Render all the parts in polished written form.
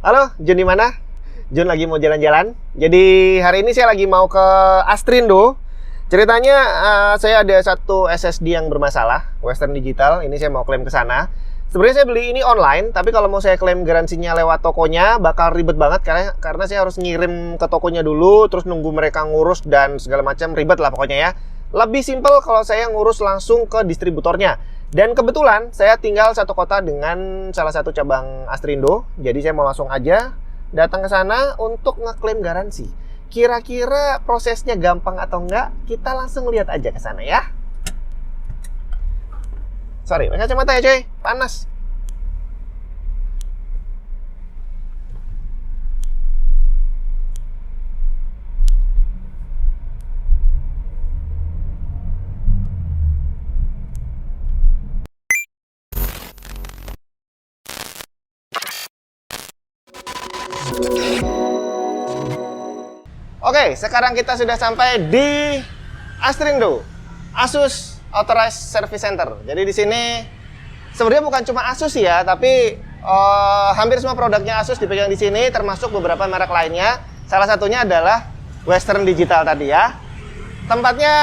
Halo, Jun di mana? Jun lagi mau jalan-jalan. Jadi hari ini saya lagi mau ke Astrindo. Ceritanya saya ada satu SSD yang bermasalah, Western Digital. Ini saya mau klaim ke sana. Sebenarnya saya beli ini online, tapi kalau mau saya klaim garansinya lewat tokonya bakal ribet banget karena saya harus ngirim ke tokonya dulu, terus nunggu mereka ngurus dan segala macam, ribet lah pokoknya ya. Lebih simpel kalau saya ngurus langsung ke distributornya. Dan kebetulan saya tinggal satu kota dengan salah satu cabang Astrindo, jadi saya mau langsung aja datang ke sana untuk ngeklaim garansi. Kira-kira prosesnya gampang atau enggak? Kita langsung lihat aja ke sana ya. Sorry, pakai kacamata ya coy, panas. Oke, sekarang kita sudah sampai di Astrindo, Asus Authorized Service Center. Jadi di sini sebenarnya bukan cuma Asus ya, tapi hampir semua produknya Asus dipegang di sini, termasuk beberapa merek lainnya. Salah satunya adalah Western Digital tadi ya. Tempatnya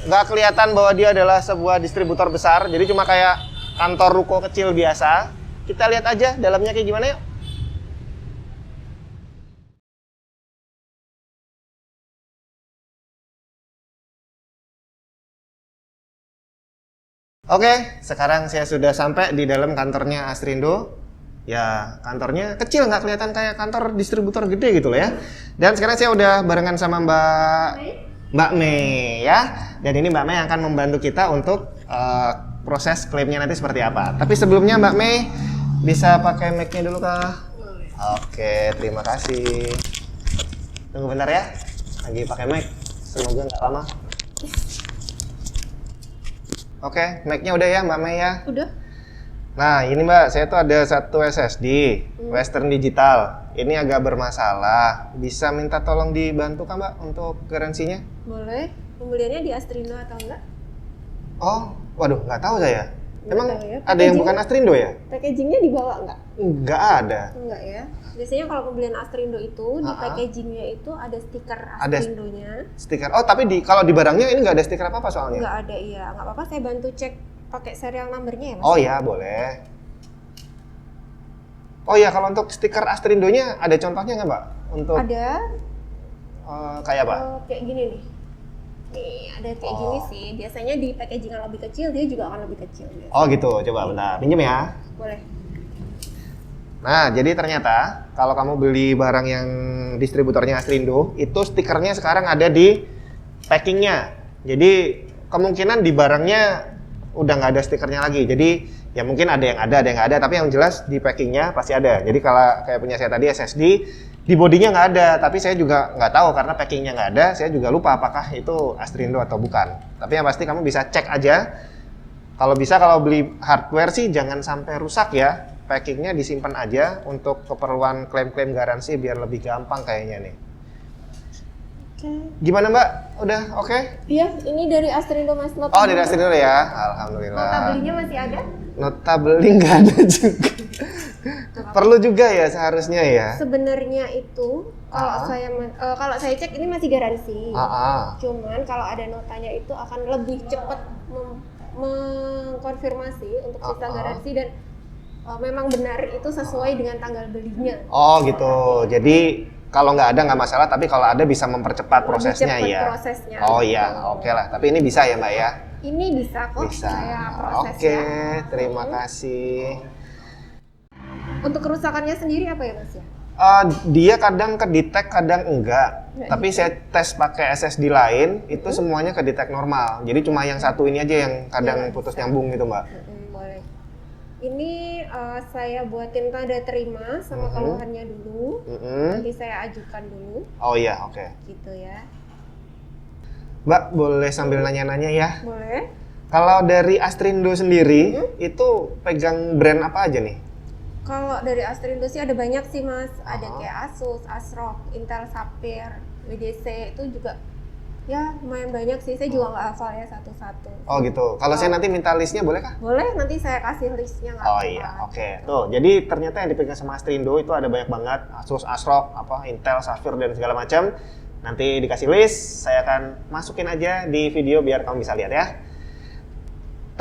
nggak kelihatan bahwa dia adalah sebuah distributor besar, jadi cuma kayak kantor ruko kecil biasa. Kita lihat aja dalamnya kayak gimana yuk. Oke, sekarang saya sudah sampai di dalam kantornya Astrindo. Ya, kantornya kecil, nggak kelihatan kayak kantor distributor gede gitu loh ya. Dan sekarang saya udah barengan sama Mbak Mei ya. Dan ini Mbak Mei akan membantu kita untuk proses klaimnya nanti seperti apa. Tapi sebelumnya Mbak Mei bisa pakai mic-nya dulu kah? Oke, terima kasih. Tunggu bentar ya, lagi pakai mic. Semoga nggak lama. Oke, mic-nya udah ya Mbak Mei ya? Udah. Nah ini Mbak, saya tuh ada satu SSD Western Digital. Ini agak bermasalah. Bisa minta tolong dibantu kan Mbak untuk garansinya? Boleh. Pembeliannya di Astrindo atau enggak? Oh, waduh nggak tahu saya. Emang Nggak tahu ya. ada yang bukan Astrindo ya? Packagingnya dibawa enggak? Nggak ada. Enggak ya. Biasanya kalau pembelian Astrindo itu di packagingnya itu ada stiker Ada Astrindonya. stiker. Oh tapi kalau di barangnya ini nggak ada stiker apa-apa soalnya? Enggak ada, iya. Enggak apa-apa, saya bantu cek pakai serial numbernya ya Mas? Oh ya, boleh. Oh ya, kalau untuk stiker Astrindonya ada contohnya nggak Mbak? Untuk Ada. kayak apa? Kayak gini nih. Nih, ada kayak gini sih. Biasanya di packaging yang lebih kecil, dia juga akan lebih kecil. Biasanya. Oh gitu, coba bentar. Pinjem ya. Boleh. Nah, jadi ternyata kalau kamu beli barang yang distributornya Astrindo, itu stikernya sekarang ada di packingnya. Jadi kemungkinan di barangnya udah nggak ada stikernya lagi. Jadi ya mungkin ada yang nggak ada. Tapi yang jelas di packingnya pasti ada. Jadi kalau kayak punya saya tadi SSD, di bodinya nggak ada. Tapi saya juga nggak tahu karena packingnya nggak ada. Saya juga lupa apakah itu Astrindo atau bukan. Tapi yang pasti kamu bisa cek aja. Kalau bisa kalau beli hardware sih jangan sampai rusak ya. Packingnya disimpan aja untuk keperluan klaim-klaim garansi biar lebih gampang kayaknya nih. Oke. Gimana Mbak? Udah oke? Iya, ini dari Astrindo Mas. Oh dari Astrindo ya? Alhamdulillah. Nota belinya masih ada? Nota beli nggak ada juga. Perlu juga ya seharusnya ya? Sebenarnya itu kalau saya cek ini masih garansi. Cuman kalau ada notanya itu akan lebih cepat mengkonfirmasi untuk sisa garansi dan memang benar itu sesuai dengan tanggal belinya. Oh gitu. Jadi kalau nggak ada nggak masalah, tapi kalau ada bisa mempercepat prosesnya ya. Prosesnya. Oh iya, oke lah. Tapi ini bisa ya Mbak ya? Ini bisa kok. Bisa. Saya prosesnya. Oke, terima kasih. Untuk kerusakannya sendiri apa ya Mas ya? Dia kadang kedetek, kadang enggak. Tapi saya tes pakai SSD lain, itu semuanya kedetek normal. Jadi cuma yang satu ini aja yang kadang putus nyambung gitu Mbak. Boleh. Ini saya buatin tanda terima sama keluhannya dulu. Nanti saya ajukan dulu. Oh iya, oke. Gitu ya. Mbak, boleh sambil nanya-nanya ya? Boleh. Kalau dari Astrindo sendiri, itu pegang brand apa aja nih? Kalau dari Astrindo sih ada banyak sih Mas. Ada kayak Asus, ASRock, Intel Sapphire, WDC itu juga Ya lumayan banyak sih, saya juga nggak hafal ya satu-satu. Oh gitu. Kalau saya nanti minta listnya boleh kah? Boleh, nanti saya kasih listnya nggak Oh apa-apa. iya, oke. Tuh, jadi ternyata yang dipegang sama Astrindo itu ada banyak banget, Asus, ASRock, Intel, Sapphire dan segala macam. Nanti dikasih list, saya akan masukin aja di video biar kamu bisa lihat ya.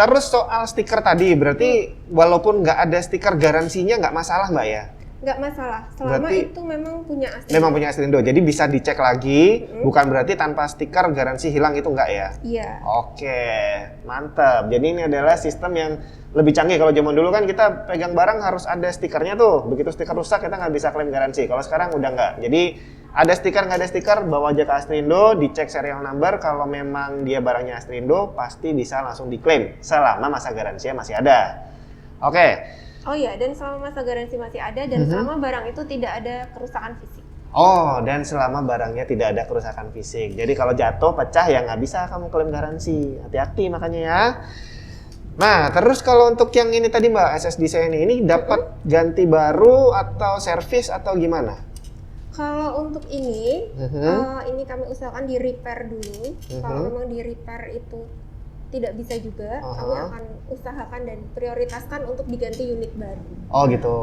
Terus soal stiker tadi, berarti walaupun nggak ada stiker garansinya nggak masalah Mbak ya? Nggak masalah, selama Berarti itu memang punya Astrindo. Memang punya Astrindo, jadi bisa dicek lagi, bukan berarti tanpa stiker garansi hilang itu nggak ya? Iya. Oke, mantap. Jadi ini adalah sistem yang lebih canggih. Kalau zaman dulu kan kita pegang barang harus ada stikernya tuh. Begitu stiker rusak kita nggak bisa klaim garansi. Kalau sekarang udah nggak. Jadi ada stiker nggak ada stiker, bawa aja ke Astrindo, dicek serial number. Kalau memang dia barangnya Astrindo, pasti bisa langsung diklaim selama masa garansinya masih ada. Oke. Oh iya, dan selama masa garansi masih ada dan selama barang itu tidak ada kerusakan fisik. Oh, dan selama barangnya tidak ada kerusakan fisik. Jadi kalau jatuh, pecah ya nggak bisa kamu klaim garansi. Hati-hati makanya ya. Nah, terus kalau untuk yang ini tadi Mbak, SSD saya ini dapat ganti baru atau servis atau gimana? Kalau untuk ini kami usahakan di repair dulu. Kalau memang di repair itu tidak bisa juga, kami akan usahakan dan prioritaskan untuk diganti unit baru. Oh gitu,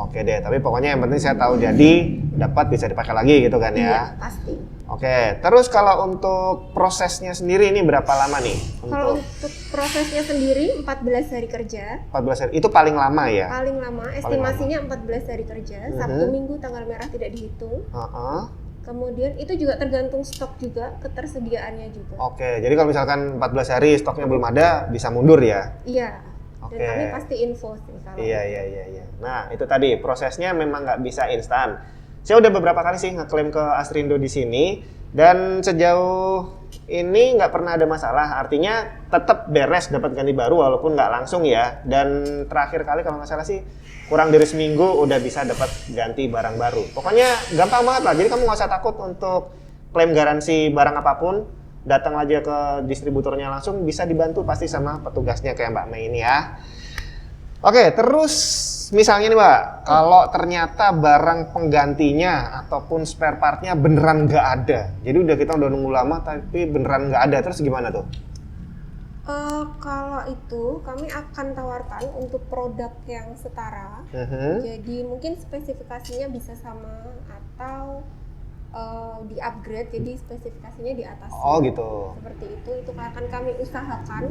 oke deh. Tapi pokoknya yang penting saya tahu jadi dapat bisa dipakai lagi gitu kan ya? Iya, pasti. Oke, terus kalau untuk prosesnya sendiri ini berapa lama nih? Kalau untuk prosesnya sendiri 14 hari kerja. 14 hari, itu paling lama ya? Paling lama, estimasinya 14 hari kerja. Sabtu Minggu tanggal merah tidak dihitung. Kemudian itu juga tergantung stok juga, ketersediaannya juga. Oke, jadi kalau misalkan 14 hari stoknya belum ada, bisa mundur ya? Iya, Oke. dan kami pasti info sih kalau Iya. Nah, itu tadi, prosesnya memang nggak bisa instan. Saya udah beberapa kali sih ngeklaim ke Astrindo di sini, dan sejauh ini nggak pernah ada masalah. Artinya tetap beres dapat ganti baru walaupun nggak langsung ya. Dan terakhir kali kalau nggak salah sih, kurang dari seminggu udah bisa dapat ganti barang baru. Pokoknya gampang banget lah. Jadi kamu nggak usah takut untuk klaim garansi barang apapun. Datang aja ke distributornya langsung, bisa dibantu pasti sama petugasnya kayak Mbak Mei ini ya. Oke, terus misalnya nih Mbak, kalau ternyata barang penggantinya ataupun spare partnya beneran nggak ada. Jadi kita udah nunggu lama tapi beneran nggak ada, terus gimana tuh? Kalau itu kami akan tawarkan untuk produk yang setara. Jadi mungkin spesifikasinya bisa sama atau di upgrade, jadi spesifikasinya di atas. Oh gitu. Seperti itu akan kami usahakan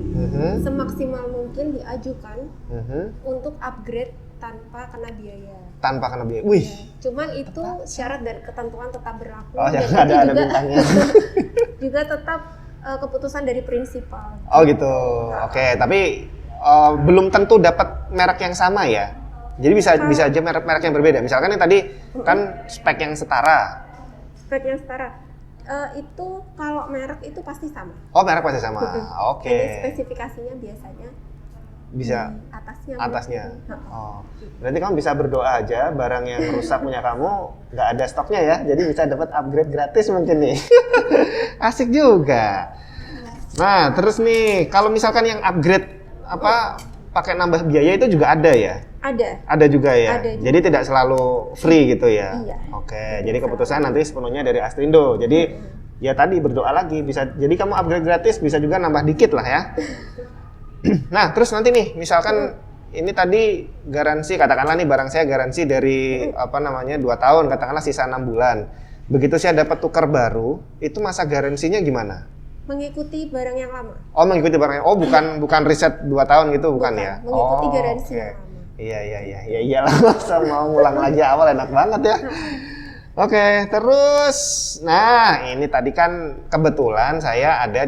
semaksimal mungkin diajukan untuk upgrade tanpa kena biaya. Tanpa kena biaya. Wih. Cuman itu syarat dan ketentuan tetap berlaku. Oh, dan ada juga, bintangnya. juga tetap keputusan dari prinsipal. Oh gitu. Oke, tapi belum tentu dapat merek yang sama ya. Jadi bisa aja merek-merek yang berbeda. Misalkan yang tadi kan spek yang setara. Spek yang setara. Itu kalau merek itu pasti sama. Oh, merek pasti sama. Oke. Jadi spesifikasinya biasanya bisa atasnya. Oh, berarti kamu bisa berdoa aja barang yang rusak punya kamu nggak ada stoknya ya, jadi bisa dapat upgrade gratis mungkin nih. Asik juga. Nah, terus nih kalau misalkan yang upgrade pakai nambah biaya itu juga ada ya? Ada juga ya. Ada juga. Jadi tidak selalu free gitu ya. Iya. Oke, jadi keputusan nanti sepenuhnya dari Astrindo. Jadi ya tadi berdoa lagi bisa. Jadi kamu upgrade gratis, bisa juga nambah dikit lah ya. Nah, terus nanti nih, misalkan ini tadi garansi, katakanlah nih barang saya garansi dari 2 tahun, katakanlah sisa 6 bulan. Begitu saya dapat tukar baru, itu masa garansinya gimana? Mengikuti barang yang lama. Oh, mengikuti barang yang bukan riset 2 tahun gitu, bukan ya? Mengikuti garansi yang lama. Iya, iyalah, masa mau ngulang lagi awal enak banget ya. Oke, terus, nah ini tadi kan kebetulan saya ada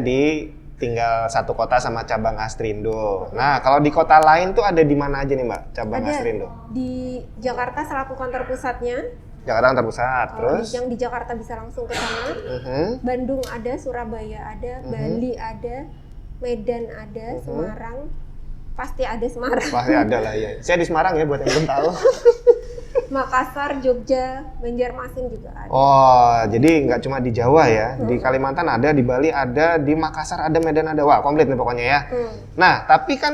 tinggal satu kota sama cabang Astrindo. Nah, kalau di kota lain tuh ada di mana aja nih Mbak cabang Astrindo? Di Jakarta selaku kantor pusatnya. Jakarta kantor pusat, terus? Yang di Jakarta bisa langsung ke sana. Bandung ada, Surabaya ada, Bali ada, Medan ada, Semarang. Pasti ada Semarang. Pasti ada lah ya. Saya di Semarang ya buat yang belum tahu. Makassar, Jogja, Banjarmasin juga ada. Oh, jadi nggak cuma di Jawa ya, di Kalimantan ada, di Bali ada, di Makassar ada, Medan ada, wah komplit nih pokoknya ya. Nah, tapi kan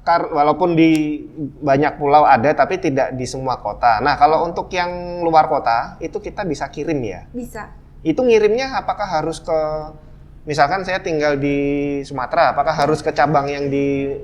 walaupun di banyak pulau ada, tapi tidak di semua kota. Nah, kalau untuk yang luar kota, itu kita bisa kirim ya? Bisa. itu ngirimnya apakah harus ke, misalkan saya tinggal di Sumatera, apakah harus ke cabang yang di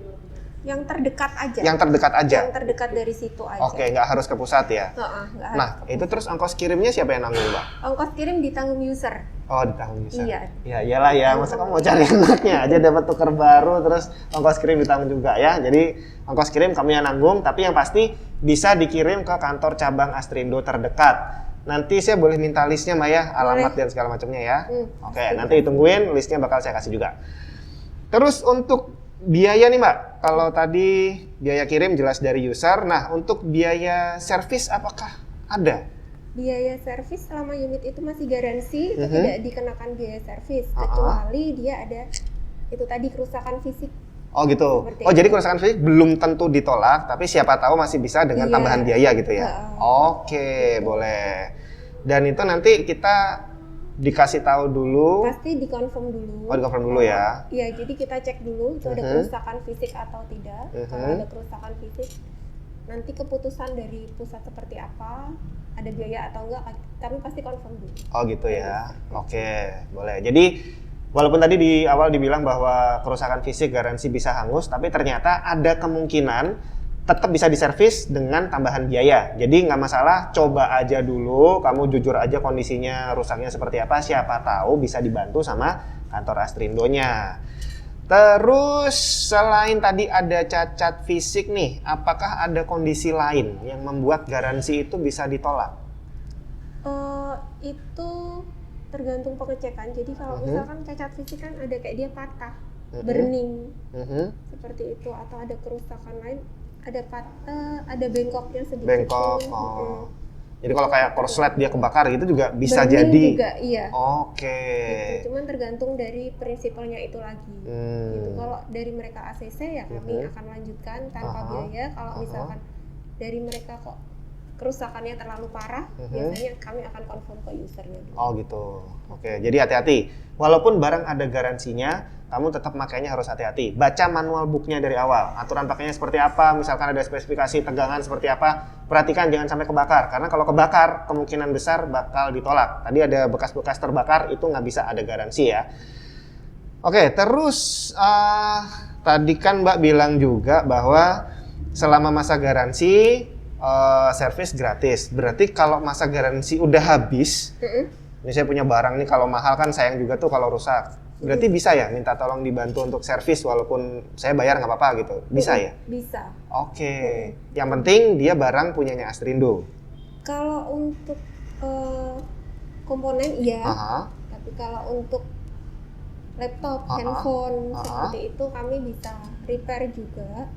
Yang terdekat aja. yang terdekat aja? Yang terdekat dari situ aja. Oke, nggak harus ke pusat ya? Nggak harus Nah, ke itu pusat. terus ongkos kirimnya siapa yang nanggung, Mbak? Ongkos kirim ditanggung user. Oh, ditanggung bisa. Iya. Ya iyalah ya, masa kamu mau cari enaknya aja dapat tuker baru terus ongkos kirim ditanggung juga ya. Jadi ongkos kirim kami yang nanggung, tapi yang pasti bisa dikirim ke kantor cabang Astrindo terdekat. Nanti saya boleh minta listnya, Mbak ya, alamat dan segala macamnya ya. Oke, nanti ditungguin, listnya bakal saya kasih juga. Terus untuk biaya nih, Mbak, kalau tadi biaya kirim jelas dari user. Nah, untuk biaya servis apakah ada? Biaya servis selama unit itu masih garansi, itu tidak dikenakan biaya servis, kecuali dia ada itu tadi kerusakan fisik. Oh gitu. Seperti Oh itu. jadi kerusakan fisik belum tentu ditolak, tapi siapa tahu masih bisa dengan Iya. tambahan biaya gitu ya. Oke, boleh. Dan itu nanti kita dikasih tahu dulu. Pasti dikonfirm dulu. Oh, dikonfirm dulu ya. Iya, jadi kita cek dulu itu ada kerusakan fisik atau tidak. Kalau ada kerusakan fisik, nanti keputusan dari pusat seperti apa, ada biaya atau enggak, kami pasti konfirm dulu. Oh gitu ya. Oke, boleh. Jadi walaupun tadi di awal dibilang bahwa kerusakan fisik garansi bisa hangus, tapi ternyata ada kemungkinan tetap bisa diservis dengan tambahan biaya. Jadi nggak masalah, coba aja dulu, kamu jujur aja kondisinya rusaknya seperti apa, siapa tahu bisa dibantu sama kantor Astrindonya. Terus selain tadi ada cacat fisik nih, apakah ada kondisi lain yang membuat garansi itu bisa ditolak? Itu tergantung pengecekan. Jadi kalau misalkan cacat fisik kan ada kayak dia patah, burning, seperti itu, atau ada kerusakan lain, ada patah, ada bengkoknya sedikit. Bengkok. pun. Jadi kalau kayak korslet dia kebakar gitu juga bisa Burning jadi. juga, iya. Oke. Gitu. Cuman tergantung dari prinsipalnya itu lagi. Gitu. Kalau dari mereka ACC ya kami akan lanjutkan tanpa biaya. Kalau misalkan dari mereka kok kerusakannya terlalu parah, biasanya kami akan confirm ke usernya dulu. Oh gitu. Oke, jadi hati-hati. Walaupun barang ada garansinya, kamu tetap makainya harus hati-hati. Baca manual booknya dari awal. Aturan pakainya seperti apa, misalkan ada spesifikasi tegangan seperti apa, perhatikan jangan sampai kebakar. Karena kalau kebakar, kemungkinan besar bakal ditolak. Tadi ada bekas-bekas terbakar, itu nggak bisa ada garansi ya. Oke, terus tadi kan Mbak bilang juga bahwa selama masa garansi, servis gratis. Berarti kalau masa garansi udah habis, ini saya punya barang nih, kalau mahal kan sayang juga tuh kalau rusak. Berarti bisa ya minta tolong dibantu untuk servis walaupun saya bayar nggak apa-apa gitu? Bisa ya? Bisa. Oke. Yang penting dia barang punyanya Astrindo. Kalau untuk komponen iya, tapi kalau untuk laptop, handphone seperti itu kami bisa repair juga.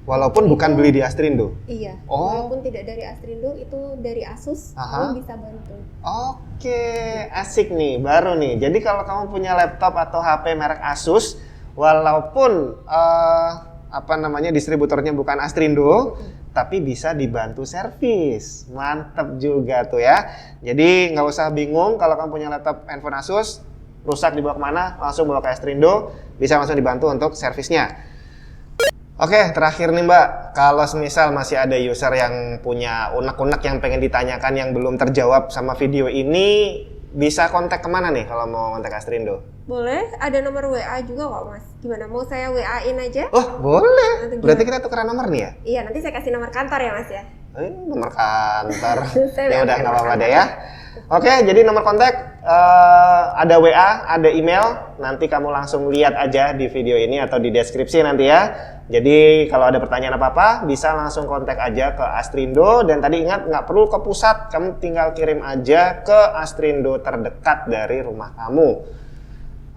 Walaupun bukan beli di Astrindo? Iya, Oh. walaupun tidak dari Astrindo, itu dari Asus, kami bisa bantu. Oke, asik nih, baru nih. Jadi kalau kamu punya laptop atau HP merek Asus, walaupun distributornya bukan Astrindo, tapi bisa dibantu servis. Mantep juga tuh ya. Jadi nggak usah bingung kalau kamu punya laptop handphone Asus, rusak dibawa kemana, langsung bawa ke Astrindo, bisa langsung dibantu untuk servisnya. Oke, terakhir nih Mbak, kalau semisal masih ada user yang punya unek-unek yang pengen ditanyakan yang belum terjawab sama video ini, bisa kontak kemana nih kalau mau kontak Astrindo? Boleh, ada nomor WA juga kok Mas. Gimana, mau saya WA-in aja? Oh, boleh. Berarti kita tukeran nomor nih ya? Iya, nanti saya kasih nomor kantor ya Mas ya. Nomor kantor. Saya Ya udah, ambil nggak apa-apa nomor deh ya. Oke, jadi nomor kontak ada WA, ada email. Nanti kamu langsung lihat aja di video ini atau di deskripsi nanti ya. Jadi kalau ada pertanyaan apa-apa, bisa langsung kontak aja ke Astrindo. Dan tadi ingat, nggak perlu ke pusat, kamu tinggal kirim aja ke Astrindo terdekat dari rumah kamu.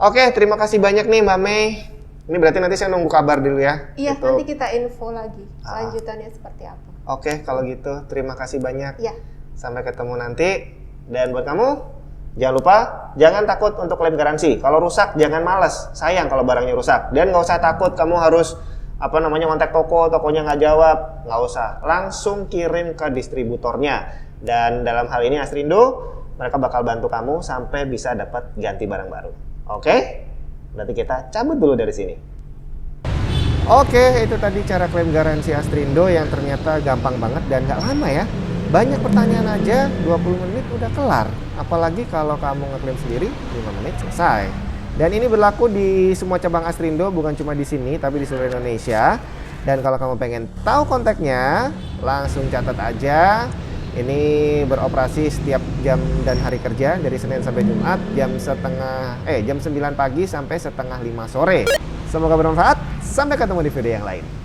Oke, terima kasih banyak nih Mbak Mei. Ini berarti nanti saya nunggu kabar dulu ya. Iya, Gitu. nanti kita info lagi lanjutannya seperti apa. Oke, kalau gitu terima kasih banyak. Iya. Sampai ketemu nanti. Dan buat kamu, jangan lupa, jangan takut untuk klaim garansi. Kalau rusak, jangan males. Sayang kalau barangnya rusak. Dan nggak usah takut kamu harus kontak toko, tokonya nggak jawab. Nggak usah. Langsung kirim ke distributornya. Dan dalam hal ini Astrindo, mereka bakal bantu kamu sampai bisa dapat ganti barang baru. Oke? Berarti kita cabut dulu dari sini. Oke, itu tadi cara klaim garansi Astrindo yang ternyata gampang banget dan nggak lama ya. banyak pertanyaan aja 20 menit udah kelar. Apalagi kalau kamu ngeklaim sendiri 5 menit selesai. Dan ini berlaku di semua cabang Astrindo, bukan cuma di sini tapi di seluruh Indonesia. Dan kalau kamu pengen tahu kontaknya, langsung catat aja. Ini beroperasi setiap jam dan hari kerja dari Senin sampai Jumat jam 9 pagi sampai setengah 5 sore. Semoga bermanfaat. Sampai ketemu di video yang lain.